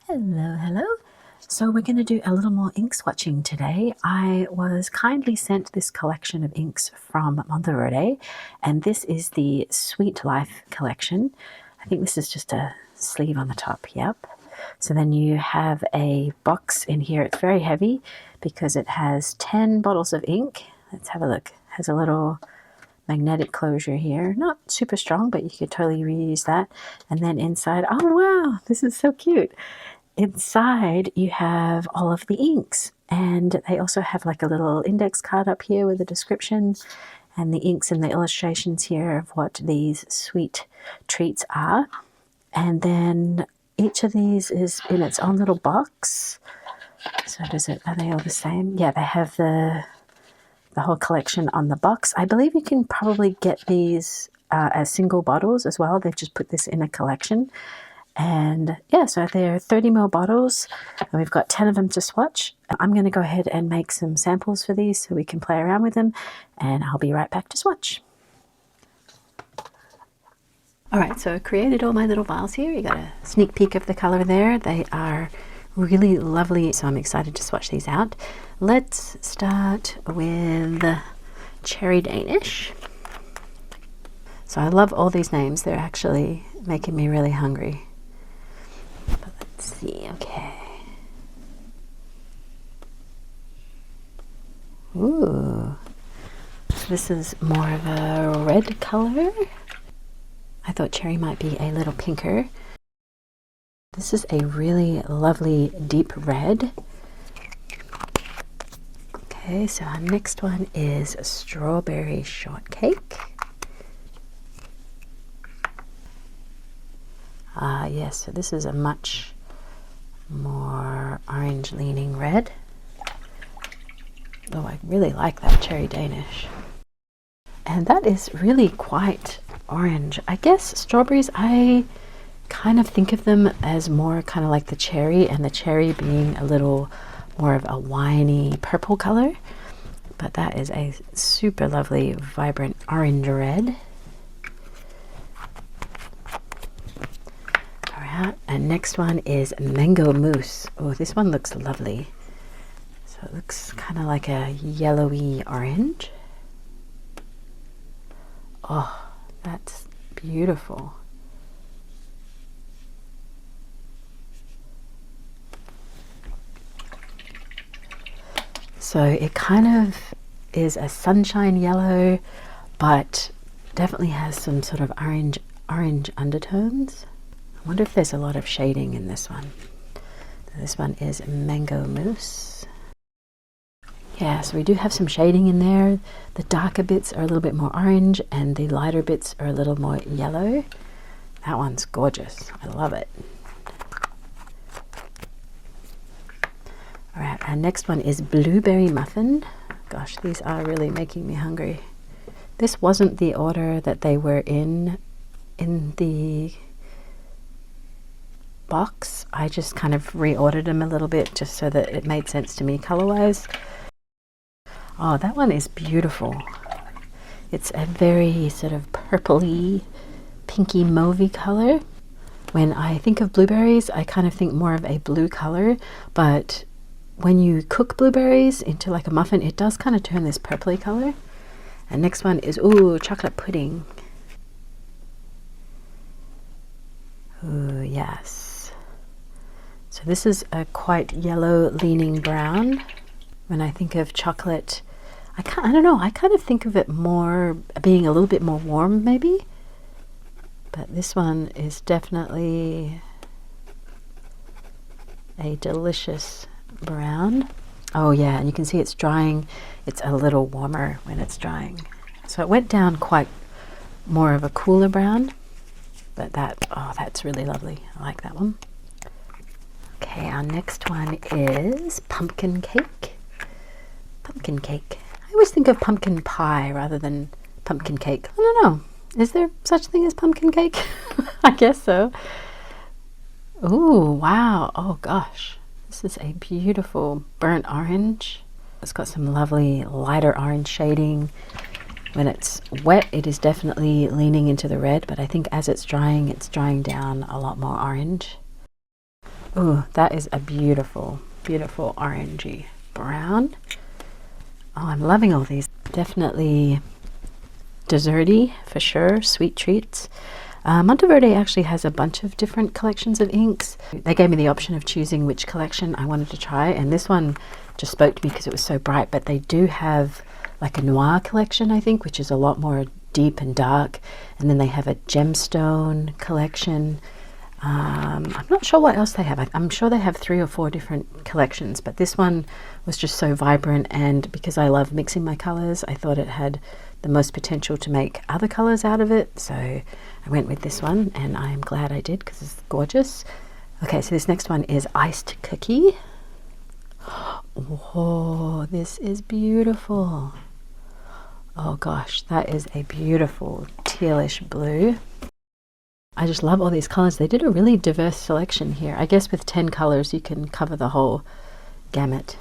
Hello, hello. So we're going to do a little more ink swatching today. I was kindly sent this collection of inks from Monteverde, and this is the Sweet Life collection. I think this is just a sleeve on the top, yep. So then you have a box in here. It's very heavy because it has 10 bottles of ink. Let's have a look. It has a little magnetic closure here. Not super strong, but you could totally reuse that. And then inside, oh wow, this is so cute. Inside you have all of the inks, and they also have like a little index card up here with a description and the inks and the illustrations here of what these sweet treats are. And then each of these is in its own little box. So are they all the same? Yeah, they have the whole collection on the box. I believe you can probably get these as single bottles as well. They've just put this in a collection. And yeah, so they're 30 ml bottles, and we've got 10 of them to swatch. I'm going to go ahead and make some samples for these so we can play around with them, and I'll be right back to swatch. Alright, so I created all my little vials here. You got a sneak peek of the color there. They are really lovely, so I'm excited to swatch these out. Let's start with Cherry Danish. So I love all these names. They're actually making me really hungry. But let's see, okay. Ooh. So this is more of a red color. I thought cherry might be a little pinker. This is a really lovely deep red. Okay, so our next one is Strawberry Shortcake. Yes, so this is a much more orange leaning red. Oh, I really like that Cherry Danish. And that is really quite orange. I guess strawberries, I kind of think of them as more kind of like the cherry, and the cherry being a little more of a winey purple color. But that is a super lovely, vibrant orange red. And next one is Mango Mousse. Oh, this one looks lovely. So it looks kind of like a yellowy orange. Oh, that's beautiful. So it kind of is a sunshine yellow, but definitely has some sort of orange undertones. I wonder if there's a lot of shading in this one. This one is Mango Mousse. Yeah, so we do have some shading in there. The darker bits are a little bit more orange, and the lighter bits are a little more yellow. That one's gorgeous. I love it. All right, our next one is Blueberry Muffin. Gosh, these are really making me hungry. This wasn't the order that they were in the box. I just kind of reordered them a little bit just so that it made sense to me color-wise. Oh, that one is beautiful. It's a very sort of purpley, pinky mauvey color. When I think of blueberries, I kind of think more of a blue color, but when you cook blueberries into like a muffin, it does kind of turn this purpley color. And next one is, ooh, chocolate pudding. Ooh, yes. So this is a quite yellow leaning brown. When I think of chocolate, I don't know, I kind of think of it more being a little bit more warm maybe. But this one is definitely a delicious brown. Oh yeah, and you can see it's drying. It's a little warmer when it's drying. So it went down quite more of a cooler brown. But that's really lovely. I like that one. Okay, our next one is Pumpkin Cake. Pumpkin cake. I always think of pumpkin pie rather than pumpkin cake. I don't know. Is there such thing as pumpkin cake? I guess so. Ooh, wow. Oh gosh. This is a beautiful burnt orange. It's got some lovely lighter orange shading. When it's wet, it is definitely leaning into the red, but I think as it's drying down a lot more orange. Oh, that is a beautiful, beautiful orangey brown. Oh, I'm loving all these. Definitely desserty for sure, sweet treats. Monteverde actually has a bunch of different collections of inks. They gave me the option of choosing which collection I wanted to try, and this one just spoke to me because it was so bright, but they do have like a noir collection, I think, which is a lot more deep and dark, and then they have a gemstone collection. I'm not sure what else they have. I'm sure they have 3 or 4 different collections, but this one was just so vibrant, and because I love mixing my colors, I thought it had the most potential to make other colors out of it, so I went with this one, and I'm glad I did because it's gorgeous. Okay, so this next one is Iced Cookie. Oh, this is beautiful. Oh gosh, that is a beautiful tealish blue. I just love all these colors. They did a really diverse selection here. I guess with 10 colors you can cover the whole gamut.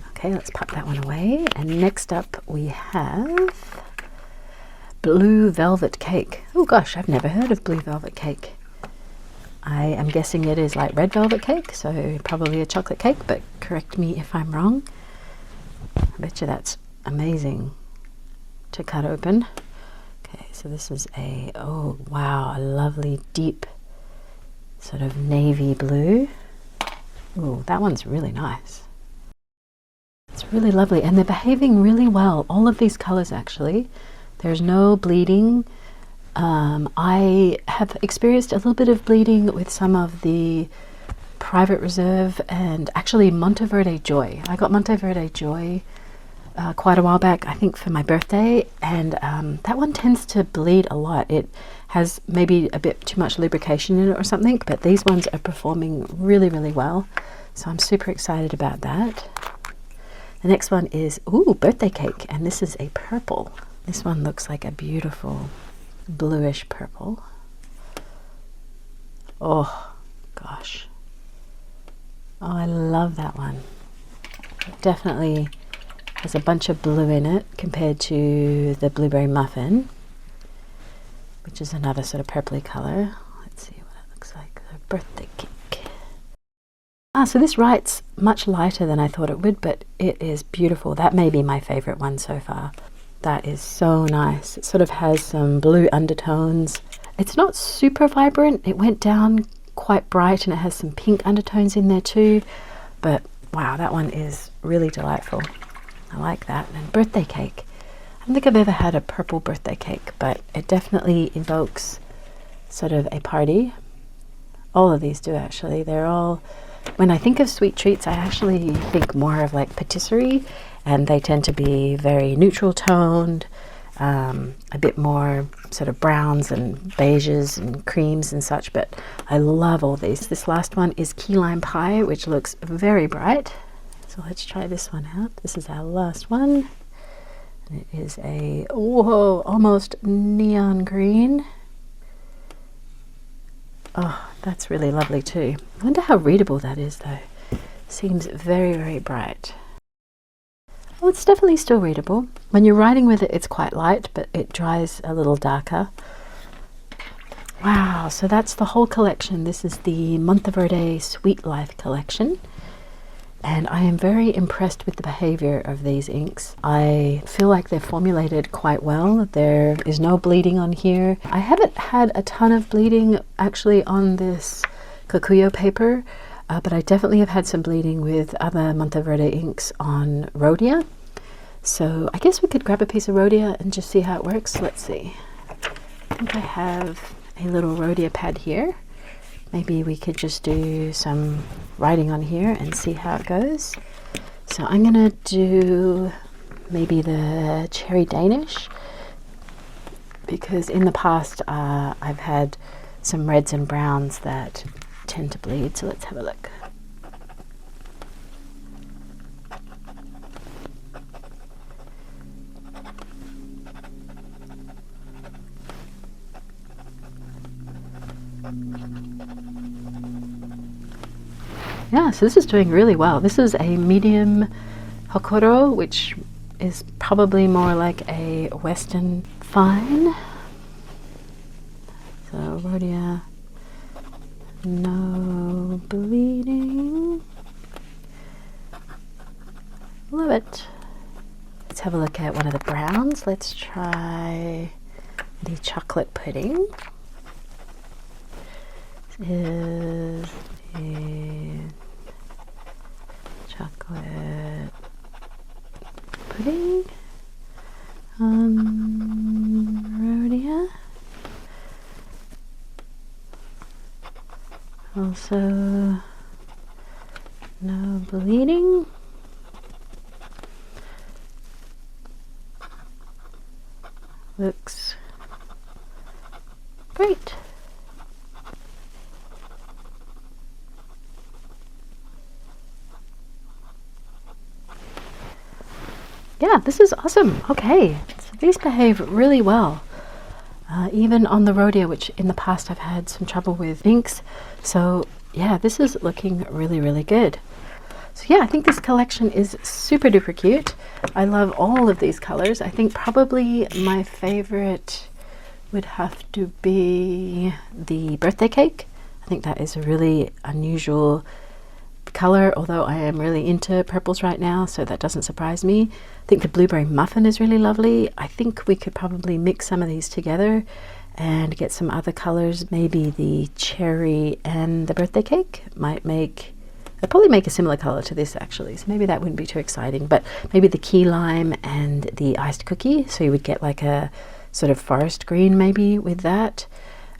Okay, let's pop that one away. And next up we have Blue Velvet Cake. Oh gosh, I've never heard of Blue Velvet Cake. I am guessing it is like red velvet cake, so probably a chocolate cake, but correct me if I'm wrong. I bet you that's amazing to cut open. Okay, so this is a, oh wow, a lovely deep sort of navy blue. Oh, that one's really nice. It's really lovely, and they're behaving really well. All of these colors actually. There's no bleeding. I have experienced a little bit of bleeding with some of the Private Reserve and actually Monteverde Joy. I got Monteverde Joy quite a while back, I think for my birthday, and that one tends to bleed a lot. It has maybe a bit too much lubrication in it or something, but these ones are performing really, really well. So I'm super excited about that. The next one is, ooh, Birthday Cake, and this is a purple. This one looks like a beautiful bluish purple. Oh gosh. Oh, I love that one. It definitely has a bunch of blue in it compared to the Blueberry Muffin, which is another sort of purpley color. Let's see what it looks like. The Birthday Cake. Ah, so this writes much lighter than I thought it would, but it is beautiful. That may be my favorite one so far. That is so nice. It sort of has some blue undertones. It's not super vibrant. It went down quite bright, and it has some pink undertones in there too. But wow, that one is really delightful. I like that. And Birthday Cake. I don't think I've ever had a purple birthday cake, but it definitely evokes sort of a party. All of these do actually. They're all, when I think of sweet treats, I actually think more of like patisserie, and they tend to be very neutral toned, a bit more sort of browns and beiges and creams and such, but I love all these. This last one is Key Lime Pie, which looks very bright. So let's try this one out. This is our last one. And it is a, whoa, almost neon green. Oh, that's really lovely too. I wonder how readable that is though. Seems very, very bright. Well, it's definitely still readable. When you're writing with it, it's quite light, but it dries a little darker. Wow, so that's the whole collection. This is the Monteverde Sweet Life collection. And I am very impressed with the behavior of these inks. I feel like they're formulated quite well. There is no bleeding on here. I haven't had a ton of bleeding actually on this Kikuyo paper, but I definitely have had some bleeding with other Monteverde inks on Rhodia. So I guess we could grab a piece of Rhodia and just see how it works. Let's see. I think I have a little Rhodia pad here. Maybe we could just do some writing on here and see how it goes. So I'm gonna do maybe the Cherry Danish, because in the past I've had some reds and browns that tend to bleed. So let's have a look. Yeah, so this is doing really well. This is a medium Hokoro, which is probably more like a Western fine. So Rhodia, No bleeding. Love it. Let's have a look at one of the browns. Let's try the chocolate pudding. This is the chocolate pudding Rhodia. Also, no bleeding. Looks great. Yeah, this is awesome. Okay, so these behave really well. Even on the Rhodia, which in the past I've had some trouble with inks. So yeah, this is looking really, really good. So yeah, I think this collection is super duper cute. I love all of these colors. I think probably my favorite would have to be the birthday cake. I think that is a really unusual color, although I am really into purples right now, so that doesn't surprise me. I think the blueberry muffin is really lovely. I think we could probably mix some of these together and get some other colors. Maybe the cherry and the birthday cake might make, I'd probably make a similar color to this actually, so maybe that wouldn't be too exciting, but maybe the key lime and the iced cookie, so you would get like a sort of forest green maybe with that.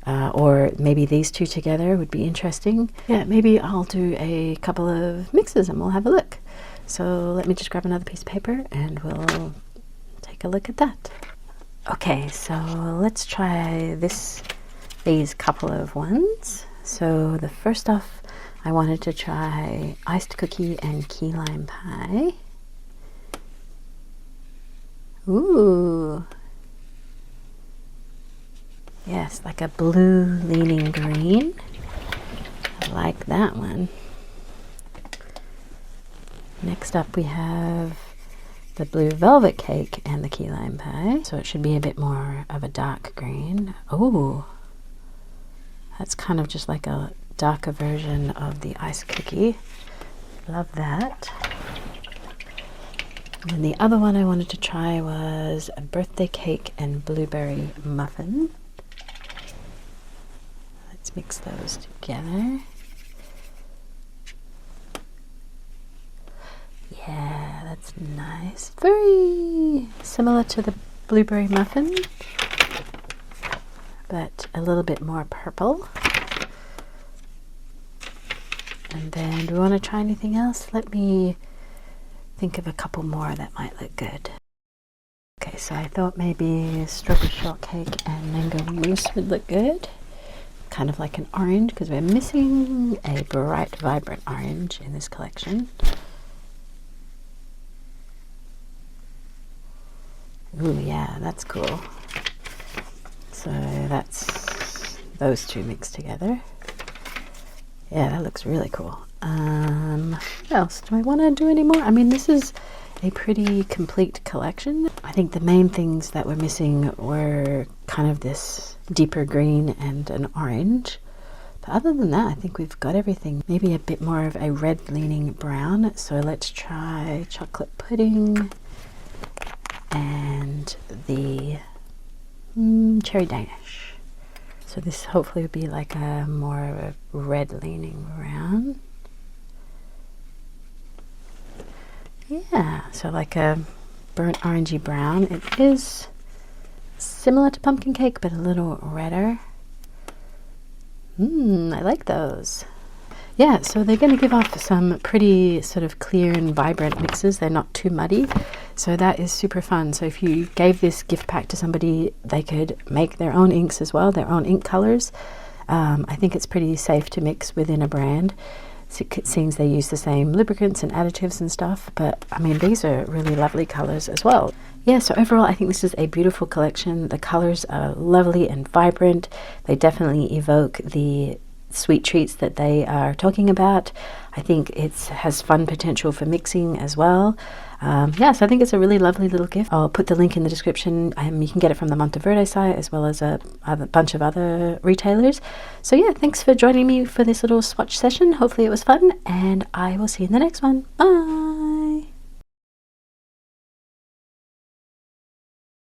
Or maybe these two together would be interesting. Yeah, maybe I'll do a couple of mixes and we'll have a look. So let me just grab another piece of paper and we'll take a look at that. Okay, so let's try these couple of ones. So the first off, I wanted to try iced cookie and key lime pie. Ooh. Yes, like a blue leaning green. I like that one. Next up we have the blue velvet cake and the key lime pie. So it should be a bit more of a dark green. Oh, that's kind of just like a darker version of the iced cookie. Love that. And the other one I wanted to try was a birthday cake and blueberry muffin. Let's mix those together. Yeah, that's nice. Very similar to the blueberry muffin, but a little bit more purple. And then, do we want to try anything else? Let me think of a couple more that might look good. Okay, so I thought maybe strawberry shortcake and mango mousse would look good. Kind of like an orange, because we're missing a bright, vibrant orange in this collection. Ooh, yeah, that's cool. So that's those two mixed together. Yeah, that looks really cool. What else? Do I want to do any more? I mean, this is a pretty complete collection. I think the main things that were missing were kind of this deeper green and an orange. But other than that, I think we've got everything. Maybe a bit more of a red leaning brown. So let's try chocolate pudding and the cherry Danish. So this hopefully would be like a more of a red leaning brown. Yeah, so like a burnt orangey brown. It is similar to pumpkin cake, but a little redder. I like those. Yeah, so they're going to give off some pretty sort of clear and vibrant mixes. They're not too muddy, so that is super fun. So if you gave this gift pack to somebody, they could make their own inks as well, their own ink colors. I think it's pretty safe to mix within a brand. It seems they use the same lubricants and additives and stuff, but I mean, these are really lovely colors as well. Yeah, so overall I think this is a beautiful collection. The colors are lovely and vibrant. They definitely evoke the sweet treats that they are talking about. I think it has fun potential for mixing as well. Yeah, so I think it's a really lovely little gift. I'll put the link in the description. You can get it from the Monteverde site as well as a bunch of other retailers. So yeah, thanks for joining me for this little swatch session. Hopefully it was fun, and I will see you in the next one. Bye!